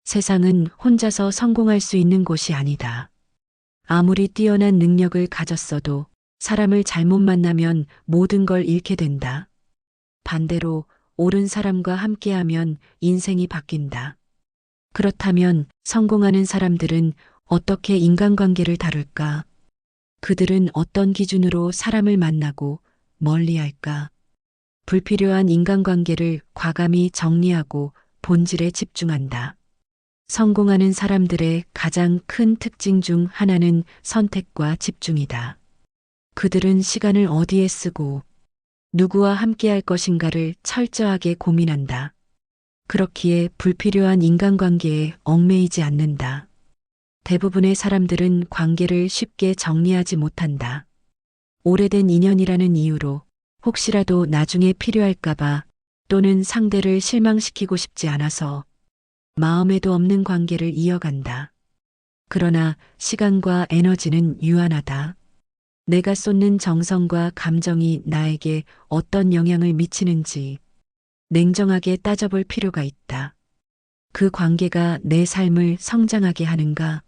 세상은 혼자서 성공할 수 있는 곳이 아니다. 아무리 뛰어난 능력을 가졌어도 사람을 잘못 만나면 모든 걸 잃게 된다. 반대로 옳은 사람과 함께하면 인생이 바뀐다. 그렇다면 성공하는 사람들은 어떻게 인간관계를 다룰까? 그들은 어떤 기준으로 사람을 만나고 멀리할까? 불필요한 인간관계를 과감히 정리하고 본질에 집중한다. 성공하는 사람들의 가장 큰 특징 중 하나는 선택과 집중이다. 그들은 시간을 어디에 쓰고 누구와 함께할 것인가를 철저하게 고민한다. 그렇기에 불필요한 인간관계에 얽매이지 않는다. 대부분의 사람들은 관계를 쉽게 정리하지 못한다. 오래된 인연이라는 이유로 혹시라도 나중에 필요할까봐 또는 상대를 실망시키고 싶지 않아서 마음에도 없는 관계를 이어간다. 그러나 시간과 에너지는 유한하다. 내가 쏟는 정성과 감정이 나에게 어떤 영향을 미치는지 냉정하게 따져볼 필요가 있다. 그 관계가 내 삶을 성장하게 하는가?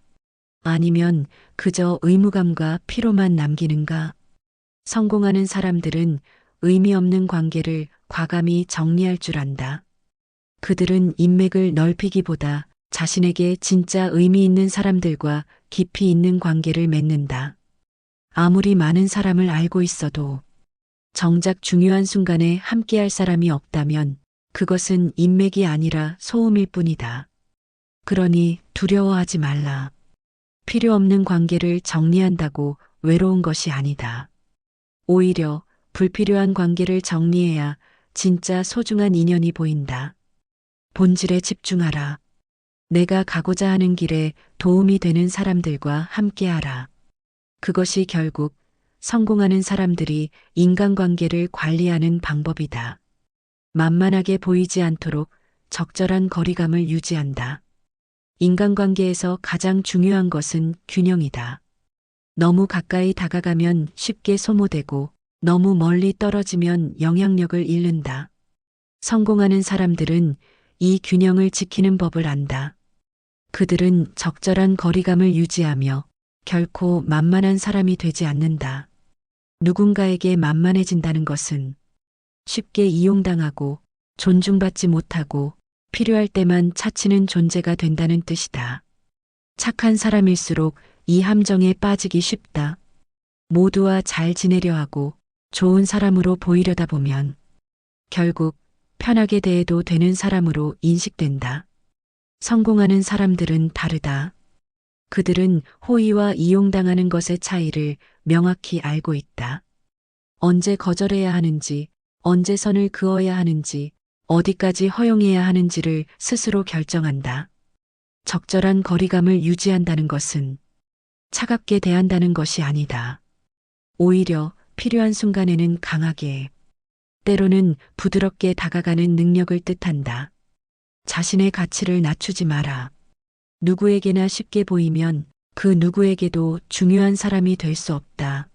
아니면 그저 의무감과 피로만 남기는가? 성공하는 사람들은 의미 없는 관계를 과감히 정리할 줄 안다. 그들은 인맥을 넓히기보다 자신에게 진짜 의미 있는 사람들과 깊이 있는 관계를 맺는다. 아무리 많은 사람을 알고 있어도 정작 중요한 순간에 함께할 사람이 없다면 그것은 인맥이 아니라 소음일 뿐이다. 그러니 두려워하지 말라. 필요 없는 관계를 정리한다고 외로운 것이 아니다. 오히려 불필요한 관계를 정리해야 진짜 소중한 인연이 보인다. 본질에 집중하라. 내가 가고자 하는 길에 도움이 되는 사람들과 함께하라. 그것이 결국 성공하는 사람들이 인간관계를 관리하는 방법이다. 만만하게 보이지 않도록 적절한 거리감을 유지한다. 인간관계에서 가장 중요한 것은 균형이다. 너무 가까이 다가가면 쉽게 소모되고 너무 멀리 떨어지면 영향력을 잃는다. 성공하는 사람들은 이 균형을 지키는 법을 안다. 그들은 적절한 거리감을 유지하며 결코 만만한 사람이 되지 않는다. 누군가에게 만만해진다는 것은 쉽게 이용당하고 존중받지 못하고 필요할 때만 차치는 존재가 된다는 뜻이다. 착한 사람일수록 이 함정에 빠지기 쉽다. 모두와 잘 지내려 하고 좋은 사람으로 보이려다 보면 결국 편하게 대해도 되는 사람으로 인식된다. 성공하는 사람들은 다르다. 그들은 호의와 이용당하는 것의 차이를 명확히 알고 있다. 언제 거절해야 하는지, 언제 선을 그어야 하는지, 어디까지 허용해야 하는지를 스스로 결정한다. 적절한 거리감을 유지한다는 것은 차갑게 대한다는 것이 아니다. 오히려 필요한 순간에는 강하게, 때로는 부드럽게 다가가는 능력을 뜻한다. 자신의 가치를 낮추지 마라. 누구에게나 쉽게 보이면 그 누구에게도 중요한 사람이 될 수 없다.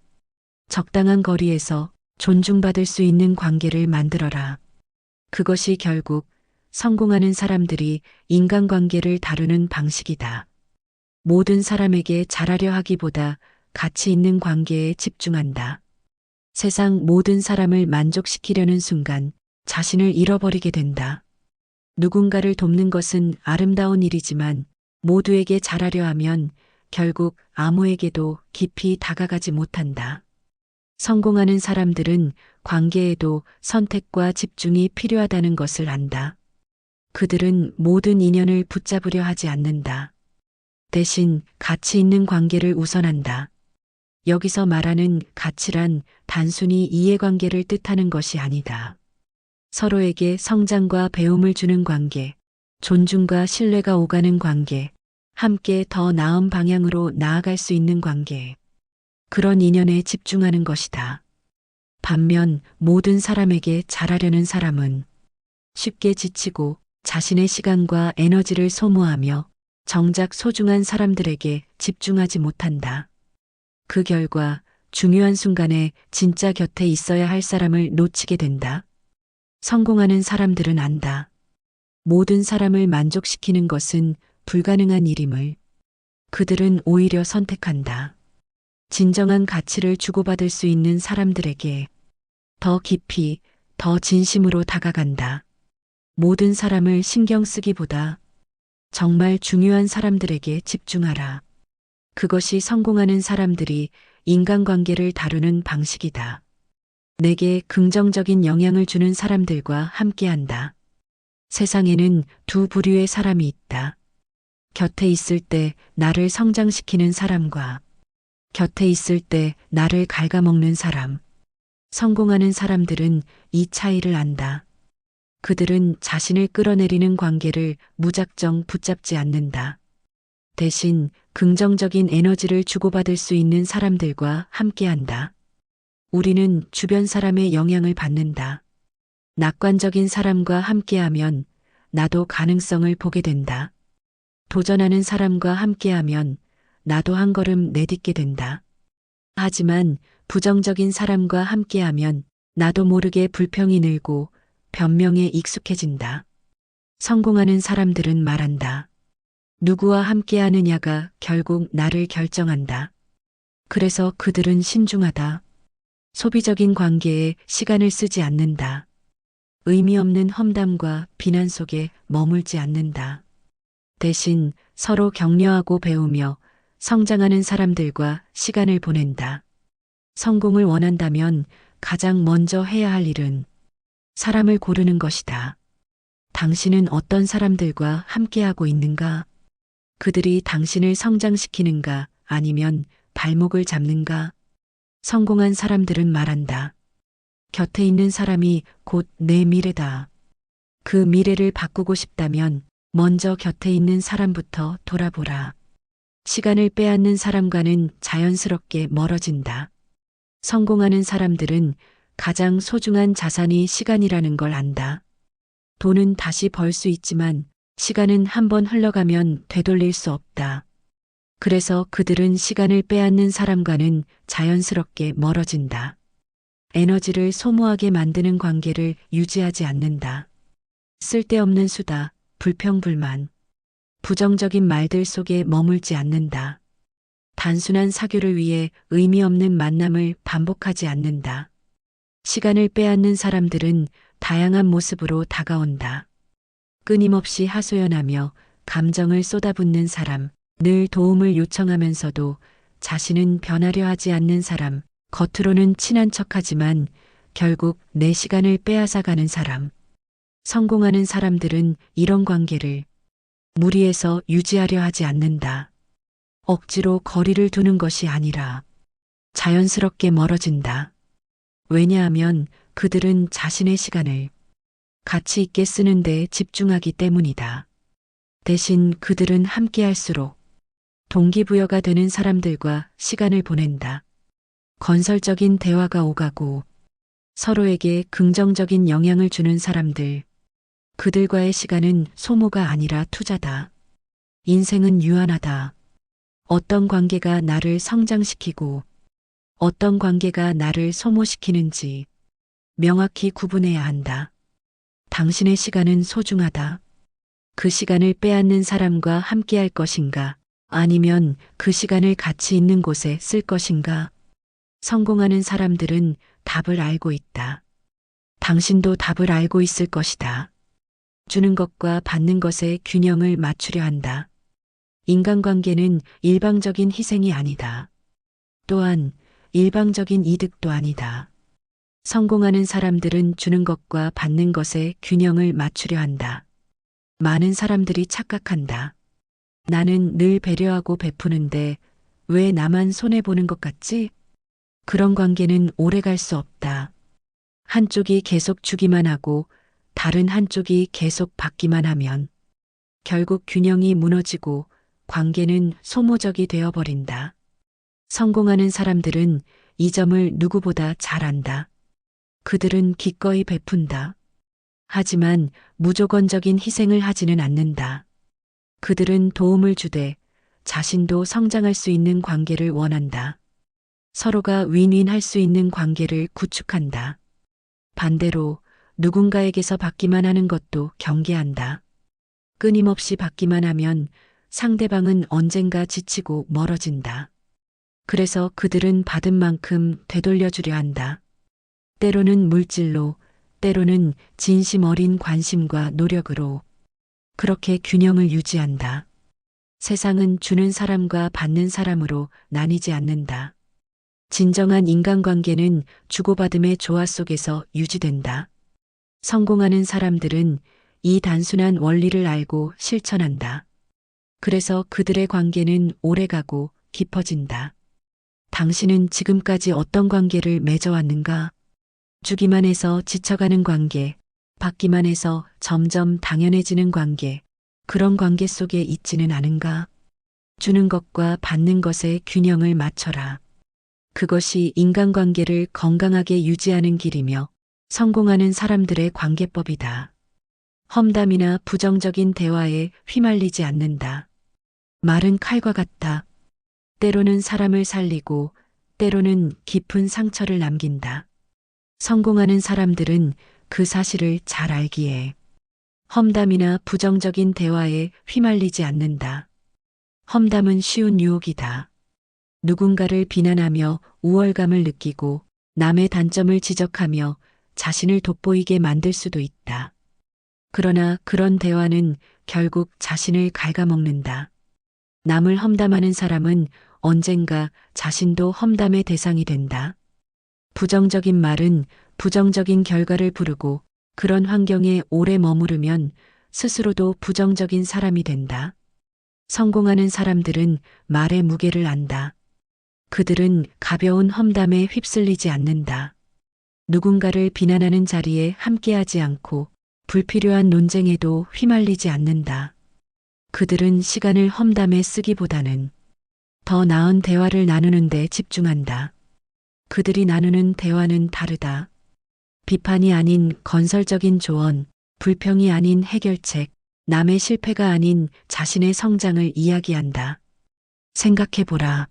적당한 거리에서 존중받을 수 있는 관계를 만들어라. 그것이 결국 성공하는 사람들이 인간관계를 다루는 방식이다. 모든 사람에게 잘하려 하기보다 가치 있는 관계에 집중한다. 세상 모든 사람을 만족시키려는 순간 자신을 잃어버리게 된다. 누군가를 돕는 것은 아름다운 일이지만 모두에게 잘하려 하면 결국 아무에게도 깊이 다가가지 못한다. 성공하는 사람들은 관계에도 선택과 집중이 필요하다는 것을 안다. 그들은 모든 인연을 붙잡으려 하지 않는다. 대신 가치 있는 관계를 우선한다. 여기서 말하는 가치란 단순히 이해관계를 뜻하는 것이 아니다. 서로에게 성장과 배움을 주는 관계, 존중과 신뢰가 오가는 관계, 함께 더 나은 방향으로 나아갈 수 있는 관계. 그런 인연에 집중하는 것이다. 반면 모든 사람에게 잘하려는 사람은 쉽게 지치고 자신의 시간과 에너지를 소모하며 정작 소중한 사람들에게 집중하지 못한다. 그 결과 중요한 순간에 진짜 곁에 있어야 할 사람을 놓치게 된다. 성공하는 사람들은 안다. 모든 사람을 만족시키는 것은 불가능한 일임을 그들은 오히려 선택한다. 진정한 가치를 주고받을 수 있는 사람들에게 더 깊이, 더 진심으로 다가간다. 모든 사람을 신경 쓰기보다 정말 중요한 사람들에게 집중하라. 그것이 성공하는 사람들이 인간관계를 다루는 방식이다. 내게 긍정적인 영향을 주는 사람들과 함께한다. 세상에는 두 부류의 사람이 있다. 곁에 있을 때 나를 성장시키는 사람과 곁에 있을 때 나를 갉아먹는 사람. 성공하는 사람들은 이 차이를 안다. 그들은 자신을 끌어내리는 관계를 무작정 붙잡지 않는다. 대신 긍정적인 에너지를 주고받을 수 있는 사람들과 함께한다. 우리는 주변 사람의 영향을 받는다. 낙관적인 사람과 함께하면 나도 가능성을 보게 된다. 도전하는 사람과 함께하면 나도 한 걸음 내딛게 된다. 하지만 부정적인 사람과 함께하면 나도 모르게 불평이 늘고 변명에 익숙해진다. 성공하는 사람들은 말한다. 누구와 함께하느냐가 결국 나를 결정한다. 그래서 그들은 신중하다. 소비적인 관계에 시간을 쓰지 않는다. 의미 없는 험담과 비난 속에 머물지 않는다. 대신 서로 격려하고 배우며 성장하는 사람들과 시간을 보낸다. 성공을 원한다면 가장 먼저 해야 할 일은 사람을 고르는 것이다. 당신은 어떤 사람들과 함께하고 있는가? 그들이 당신을 성장시키는가 아니면 발목을 잡는가? 성공한 사람들은 말한다. 곁에 있는 사람이 곧 내 미래다. 그 미래를 바꾸고 싶다면 먼저 곁에 있는 사람부터 돌아보라. 시간을 빼앗는 사람과는 자연스럽게 멀어진다. 성공하는 사람들은 가장 소중한 자산이 시간이라는 걸 안다. 돈은 다시 벌 수 있지만 시간은 한번 흘러가면 되돌릴 수 없다. 그래서 그들은 시간을 빼앗는 사람과는 자연스럽게 멀어진다. 에너지를 소모하게 만드는 관계를 유지하지 않는다. 쓸데없는 수다, 불평불만, 부정적인 말들 속에 머물지 않는다. 단순한 사교를 위해 의미 없는 만남을 반복하지 않는다. 시간을 빼앗는 사람들은 다양한 모습으로 다가온다. 끊임없이 하소연하며 감정을 쏟아붓는 사람, 늘 도움을 요청하면서도 자신은 변하려 하지 않는 사람, 겉으로는 친한 척하지만 결국 내 시간을 빼앗아 가는 사람. 성공하는 사람들은 이런 관계를 무리해서 유지하려 하지 않는다. 억지로 거리를 두는 것이 아니라 자연스럽게 멀어진다. 왜냐하면 그들은 자신의 시간을 가치 있게 쓰는 데 집중하기 때문이다. 대신 그들은 함께할수록 동기부여가 되는 사람들과 시간을 보낸다. 건설적인 대화가 오가고 서로에게 긍정적인 영향을 주는 사람들. 그들과의 시간은 소모가 아니라 투자다. 인생은 유한하다. 어떤 관계가 나를 성장시키고 어떤 관계가 나를 소모시키는지 명확히 구분해야 한다. 당신의 시간은 소중하다. 그 시간을 빼앗는 사람과 함께할 것인가? 아니면 그 시간을 가치 있는 곳에 쓸 것인가? 성공하는 사람들은 답을 알고 있다. 당신도 답을 알고 있을 것이다. 주는 것과 받는 것의 균형을 맞추려 한다. 인간관계는 일방적인 희생이 아니다. 또한 일방적인 이득도 아니다. 성공하는 사람들은 주는 것과 받는 것의 균형을 맞추려 한다. 많은 사람들이 착각한다. 나는 늘 배려하고 베푸는데 왜 나만 손해보는 것 같지? 그런 관계는 오래 갈 수 없다. 한쪽이 계속 주기만 하고 다른 한쪽이 계속 받기만 하면 결국 균형이 무너지고 관계는 소모적이 되어버린다. 성공하는 사람들은 이 점을 누구보다 잘 안다. 그들은 기꺼이 베푼다. 하지만 무조건적인 희생을 하지는 않는다. 그들은 도움을 주되 자신도 성장할 수 있는 관계를 원한다. 서로가 윈윈할 수 있는 관계를 구축한다. 반대로 누군가에게서 받기만 하는 것도 경계한다. 끊임없이 받기만 하면 상대방은 언젠가 지치고 멀어진다. 그래서 그들은 받은 만큼 되돌려주려 한다. 때로는 물질로, 때로는 진심 어린 관심과 노력으로 그렇게 균형을 유지한다. 세상은 주는 사람과 받는 사람으로 나뉘지 않는다. 진정한 인간관계는 주고받음의 조화 속에서 유지된다. 성공하는 사람들은 이 단순한 원리를 알고 실천한다. 그래서 그들의 관계는 오래가고 깊어진다. 당신은 지금까지 어떤 관계를 맺어왔는가? 주기만 해서 지쳐가는 관계, 받기만 해서 점점 당연해지는 관계, 그런 관계 속에 있지는 않은가? 주는 것과 받는 것의 균형을 맞춰라. 그것이 인간관계를 건강하게 유지하는 길이며 성공하는 사람들의 관계법이다. 험담이나 부정적인 대화에 휘말리지 않는다. 말은 칼과 같다. 때로는 사람을 살리고 때로는 깊은 상처를 남긴다. 성공하는 사람들은 그 사실을 잘 알기에 험담이나 부정적인 대화에 휘말리지 않는다. 험담은 쉬운 유혹이다. 누군가를 비난하며 우월감을 느끼고 남의 단점을 지적하며 자신을 돋보이게 만들 수도 있다. 그러나 그런 대화는 결국 자신을 갉아먹는다. 남을 험담하는 사람은 언젠가 자신도 험담의 대상이 된다. 부정적인 말은 부정적인 결과를 부르고 그런 환경에 오래 머무르면 스스로도 부정적인 사람이 된다. 성공하는 사람들은 말의 무게를 안다. 그들은 가벼운 험담에 휩쓸리지 않는다. 누군가를 비난하는 자리에 함께하지 않고 불필요한 논쟁에도 휘말리지 않는다. 그들은 시간을 험담에 쓰기보다는 더 나은 대화를 나누는 데 집중한다. 그들이 나누는 대화는 다르다. 비판이 아닌 건설적인 조언, 불평이 아닌 해결책, 남의 실패가 아닌 자신의 성장을 이야기한다. 생각해보라.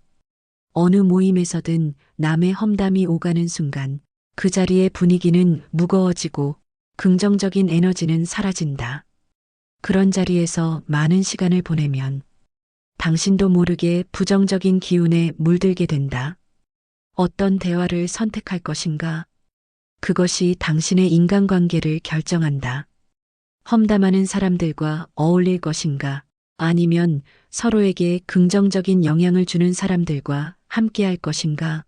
어느 모임에서든 남의 험담이 오가는 순간 그 자리의 분위기는 무거워지고 긍정적인 에너지는 사라진다. 그런 자리에서 많은 시간을 보내면 당신도 모르게 부정적인 기운에 물들게 된다. 어떤 대화를 선택할 것인가? 그것이 당신의 인간관계를 결정한다. 험담하는 사람들과 어울릴 것인가? 아니면 서로에게 긍정적인 영향을 주는 사람들과 함께할 것인가?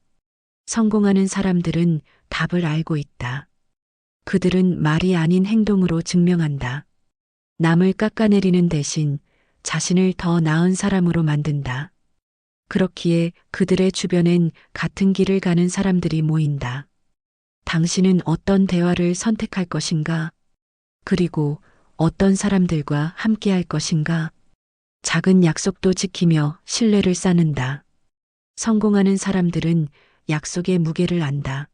성공하는 사람들은 답을 알고 있다. 그들은 말이 아닌 행동으로 증명한다. 남을 깎아내리는 대신 자신을 더 나은 사람으로 만든다. 그렇기에 그들의 주변엔 같은 길을 가는 사람들이 모인다. 당신은 어떤 대화를 선택할 것인가? 그리고 어떤 사람들과 함께할 것인가? 작은 약속도 지키며 신뢰를 쌓는다. 성공하는 사람들은 약속의 무게를 안다.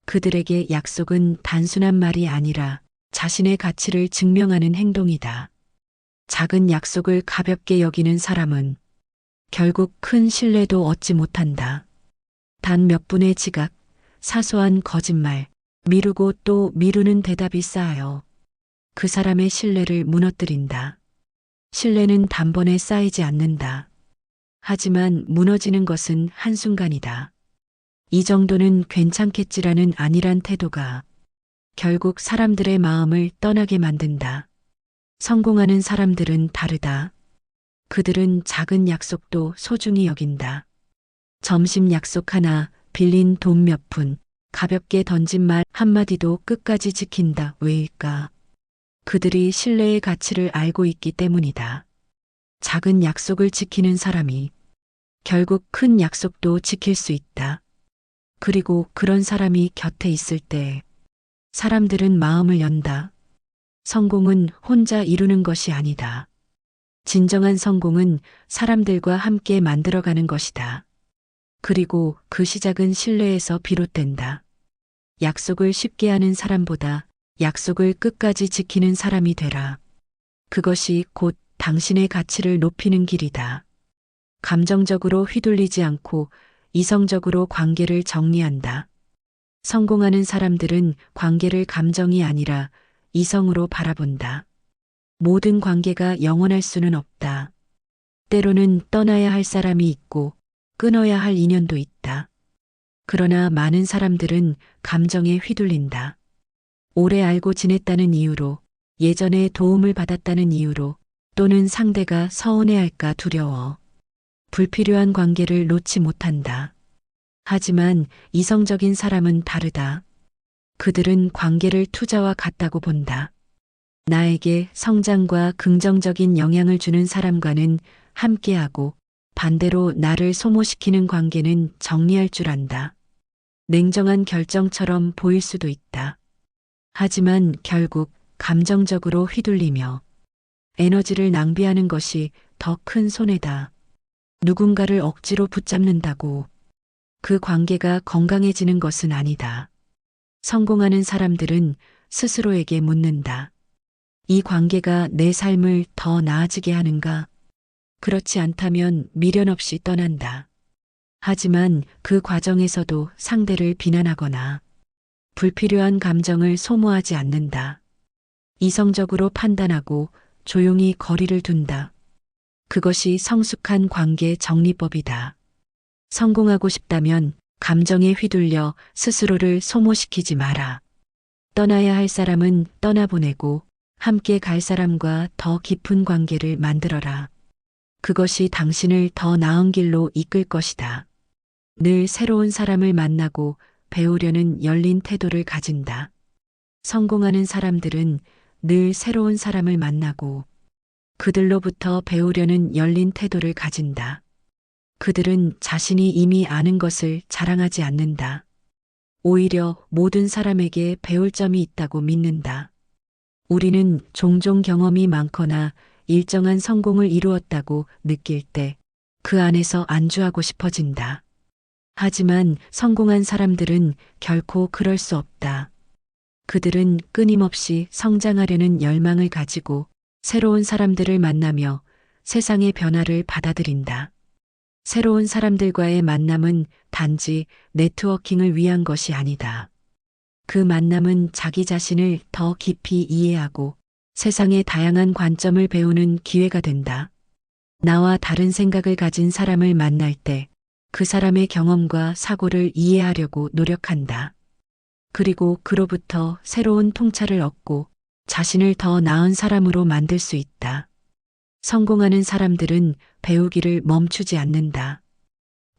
그들에게 약속은 단순한 말이 아니라 자신의 가치를 증명하는 행동이다. 작은 약속을 가볍게 여기는 사람은 결국 큰 신뢰도 얻지 못한다. 단 몇 분의 지각, 사소한 거짓말, 미루고 또 미루는 대답이 쌓여 그 사람의 신뢰를 무너뜨린다. 신뢰는 단번에 쌓이지 않는다. 하지만 무너지는 것은 한순간이다. 이 정도는 괜찮겠지라는 안일한 태도가 결국 사람들의 마음을 떠나게 만든다. 성공하는 사람들은 다르다. 그들은 작은 약속도 소중히 여긴다. 점심 약속 하나, 빌린 돈 몇 푼, 가볍게 던진 말 한마디도 끝까지 지킨다. 왜일까? 그들이 신뢰의 가치를 알고 있기 때문이다. 작은 약속을 지키는 사람이 결국 큰 약속도 지킬 수 있다. 그리고 그런 사람이 곁에 있을 때 사람들은 마음을 연다. 성공은 혼자 이루는 것이 아니다. 진정한 성공은 사람들과 함께 만들어가는 것이다. 그리고 그 시작은 신뢰에서 비롯된다. 약속을 쉽게 하는 사람보다 약속을 끝까지 지키는 사람이 되라. 그것이 곧 당신의 가치를 높이는 길이다. 감정적으로 휘둘리지 않고 이성적으로 관계를 정리한다. 성공하는 사람들은 관계를 감정이 아니라 이성으로 바라본다. 모든 관계가 영원할 수는 없다. 때로는 떠나야 할 사람이 있고 끊어야 할 인연도 있다. 그러나 많은 사람들은 감정에 휘둘린다. 오래 알고 지냈다는 이유로, 예전에 도움을 받았다는 이유로, 또는 상대가 서운해할까 두려워. 불필요한 관계를 놓지 못한다. 하지만 이성적인 사람은 다르다. 그들은 관계를 투자와 같다고 본다. 나에게 성장과 긍정적인 영향을 주는 사람과는 함께하고 반대로 나를 소모시키는 관계는 정리할 줄 안다. 냉정한 결정처럼 보일 수도 있다. 하지만 결국 감정적으로 휘둘리며 에너지를 낭비하는 것이 더 큰 손해다. 누군가를 억지로 붙잡는다고 그 관계가 건강해지는 것은 아니다. 성공하는 사람들은 스스로에게 묻는다. 이 관계가 내 삶을 더 나아지게 하는가? 그렇지 않다면 미련 없이 떠난다. 하지만 그 과정에서도 상대를 비난하거나 불필요한 감정을 소모하지 않는다. 이성적으로 판단하고 조용히 거리를 둔다. 그것이 성숙한 관계 정리법이다. 성공하고 싶다면 감정에 휘둘려 스스로를 소모시키지 마라. 떠나야 할 사람은 떠나보내고 함께 갈 사람과 더 깊은 관계를 만들어라. 그것이 당신을 더 나은 길로 이끌 것이다. 늘 새로운 사람을 만나고 배우려는 열린 태도를 가진다. 성공하는 사람들은 늘 새로운 사람을 만나고 그들로부터 배우려는 열린 태도를 가진다. 그들은 자신이 이미 아는 것을 자랑하지 않는다. 오히려 모든 사람에게 배울 점이 있다고 믿는다. 우리는 종종 경험이 많거나 일정한 성공을 이루었다고 느낄 때 그 안에서 안주하고 싶어진다. 하지만 성공한 사람들은 결코 그럴 수 없다. 그들은 끊임없이 성장하려는 열망을 가지고 새로운 사람들을 만나며 세상의 변화를 받아들인다. 새로운 사람들과의 만남은 단지 네트워킹을 위한 것이 아니다. 그 만남은 자기 자신을 더 깊이 이해하고 세상의 다양한 관점을 배우는 기회가 된다. 나와 다른 생각을 가진 사람을 만날 때 그 사람의 경험과 사고를 이해하려고 노력한다. 그리고 그로부터 새로운 통찰을 얻고 자신을 더 나은 사람으로 만들 수 있다. 성공하는 사람들은 배우기를 멈추지 않는다.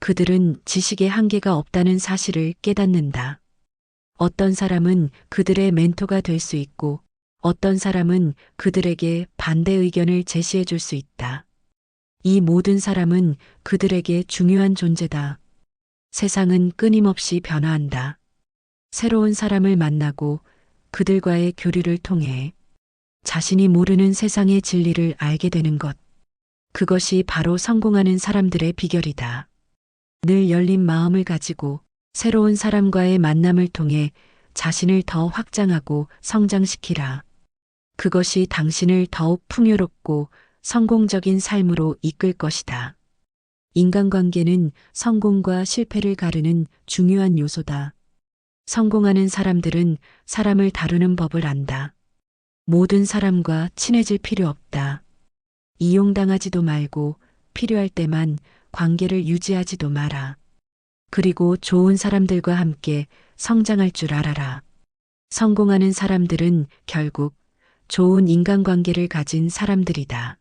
그들은 지식의 한계가 없다는 사실을 깨닫는다. 어떤 사람은 그들의 멘토가 될 수 있고 어떤 사람은 그들에게 반대 의견을 제시해 줄 수 있다. 이 모든 사람은 그들에게 중요한 존재다. 세상은 끊임없이 변화한다. 새로운 사람을 만나고 그들과의 교류를 통해 자신이 모르는 세상의 진리를 알게 되는 것. 그것이 바로 성공하는 사람들의 비결이다. 늘 열린 마음을 가지고 새로운 사람과의 만남을 통해 자신을 더 확장하고 성장시키라. 그것이 당신을 더욱 풍요롭고 성공적인 삶으로 이끌 것이다. 인간관계는 성공과 실패를 가르는 중요한 요소다. 성공하는 사람들은 사람을 다루는 법을 안다. 모든 사람과 친해질 필요 없다. 이용당하지도 말고 필요할 때만 관계를 유지하지도 마라. 그리고 좋은 사람들과 함께 성장할 줄 알아라. 성공하는 사람들은 결국 좋은 인간관계를 가진 사람들이다.